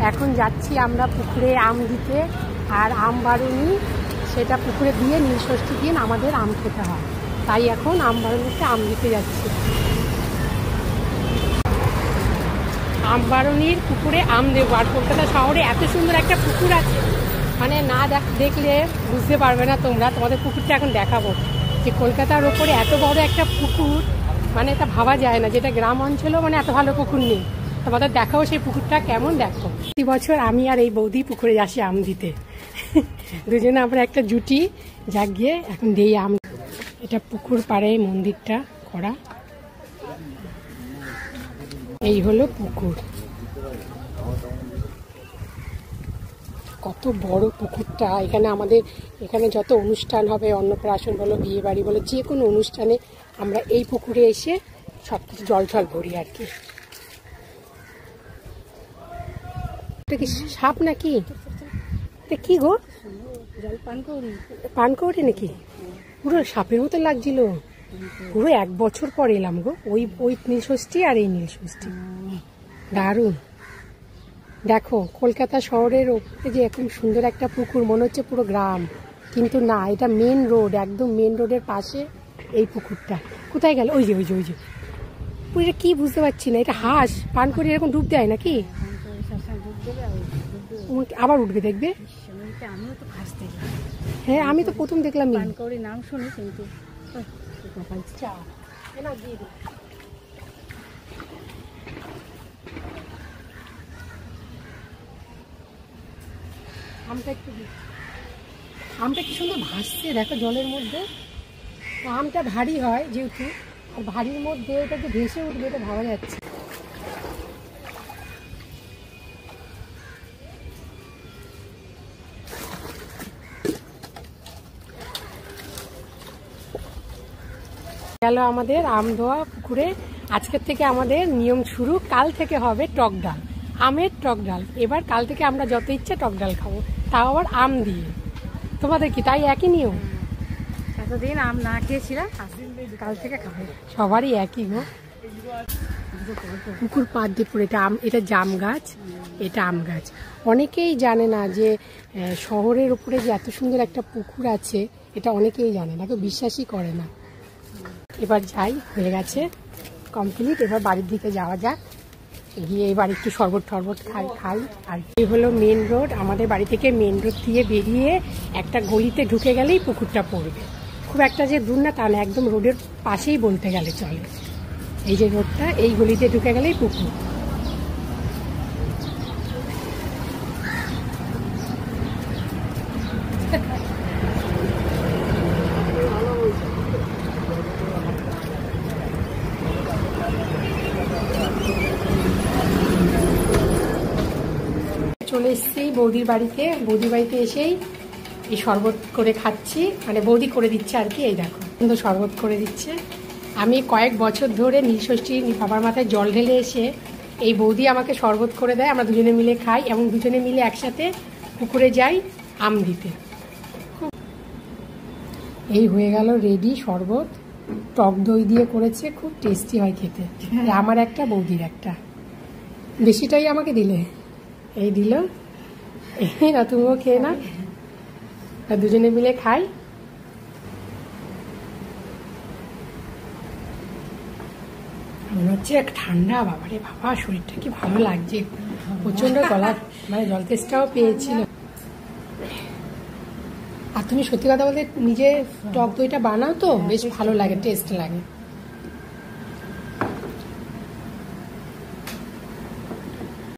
এখন যাচ্ছি আমরা পুকুরে আম দিতে, আর আম বারুনি সেটা পুকুরে দিয়ে নীলষষ্ঠী দিন আমাদের আম খেতে হয়, তাই এখন আম বারুনিতে আম দিতে যাচ্ছি। আম বারুনির পুকুরে আম দেবো। আর কলকাতা শহরে এত সুন্দর একটা পুকুর আছে, মানে না দেখলে বুঝতে পারবে না তোমরা। তোমাদের পুকুরটা এখন দেখাবো যে কলকাতার ওপরে এত বড় একটা পুকুর, মানে এটা ভাবা যায় না, যেটা গ্রাম অঞ্চলেও মানে এত ভালো পুকুর নেই। তোমাদের দেখাবো সেই পুকুরটা কেমন। দেখো, প্রতি বছর আমি আর এই বৌদি পুকুরে আসি আম দিতে। দুজনে আমরা একটা জুটি জাগিয়ে এখন দিই আম। এটা পুকুর পাড়ে মন্দিরটা করা, এই হলো পুকুর। কত বড় পুকুরটা। এখানে যত অনুষ্ঠান হবে, অন্নপ্রাশন বলো, বিয়ে বাড়ি বলো, যে কোনো অনুষ্ঠানে আমরা এই পুকুরে এসে সব কিছু জল ভরি আর কি। এটা কি সাপ নাকি? এটা কি গো? পানকৌড়ি নাকি? পুরো সাপের মতো লাগছিল। পুরো 1 বছর পর এলাম গো, ওই নীলষষ্ঠী আর এই নীলষষ্ঠী। দারুণ। দেখো, কলকাতা শহরের ওপরে যে এরকম সুন্দর একটা পুকুর, মনে হচ্ছে পুরো গ্রাম, কিন্তু না, এটা মেন রোড, একদম মেন রোডের পাশে এই পুকুরটা। কোথায় গেল? ওই যে পুকুরটা কি বুঝতে পারছি না। এটা হাঁস পানকৌড়ি এরকম ডুব দেয় নাকি? আবার উঠবে দেখবে। হ্যাঁ, আমি তো প্রথম দেখলাম পানকৌড়ি নাম শুনি, কিন্তু আমটা কি সুন্দর ভাসছে, দেখো জলের মধ্যে। আমটা ভারী হয় যেহেতু, আর ভারীর মধ্যে এটা যে ভেসে উঠবে এটা ভাবা যাচ্ছে। গেল আমাদের আম ধোয়া পুকুরে। আজকের থেকে আমাদের নিয়ম শুরু, কাল থেকে হবে টক ডাল, আমের টক ডাল। এবার কাল থেকে আমরা যত ইচ্ছা টক ডাল খাবো, তাও আবার আম দিয়ে। তোমাদের কি তাই একই নিয়ম? এতদিন আম না খেয়েছিলাম, কাল থেকে খাবো। সবারই একই গো। পুকুর পাড় দিয়ে পড়ে এটা জাম গাছ, এটা আম গাছ। অনেকেই জানে না যে শহরের উপরে যে এত সুন্দর একটা পুকুর আছে, এটা অনেকেই জানে না, কেউ বিশ্বাসই করে না। এবার যাই, হয়ে গেছে কমপ্লিট। এবার বাড়ির দিকে যাওয়া যাক, গিয়ে এবার একটু শরবত খাই। আর এই হলো মেন রোড। আমাদের বাড়ি থেকে মেন রোড দিয়ে বেরিয়ে একটা গলিতে ঢুকে গেলেই পুকুরটা পড়বে। খুব একটা যে দূর না তা না, একদম রোডের পাশেই বলতে গেলে চলে। এই যে রোডটা, এই গলিতে ঢুকে গেলেই পুকুর। চলে এসেছি বৌদির বাড়িতে। বৌদির বাড়িতে এসেই এই শরবত করে খাচ্ছি, মানে বৌদি করে দিচ্ছে আর কি। এই দেখো, সুন্দর শরবত করে দিচ্ছে। আমি কয়েক বছর ধরে নীলষষ্ঠী বাবার মাথায় জল ঢেলে এসে এই বৌদি আমাকে শরবত করে দেয়, আমরা দুজনে মিলে খাই, এবং দুজনে মিলে একসাথে পুকুরে যাই আম দিতে। এই হয়ে গেল রেডি শরবত, টক দই দিয়ে করেছে, খুব টেস্টি হয় খেতে। আমার একটা, বৌদির একটা। বেশিটাই আমাকে দিলে, এই দিল, এই না তুমিও খেয়ে না, দুজনে মিলে খাই। মনে হচ্ছে ঠান্ডা, বাবারে বাবা, শরীরটা কি ভালো লাগছে, প্রচন্ড গলা, মানে জল তেষ্টাও পেয়েছিল। আর তুমি সত্যি কথা বলতে নিজে টক দইটা বানাও তো বেশ ভালো লাগে, টেস্ট লাগে।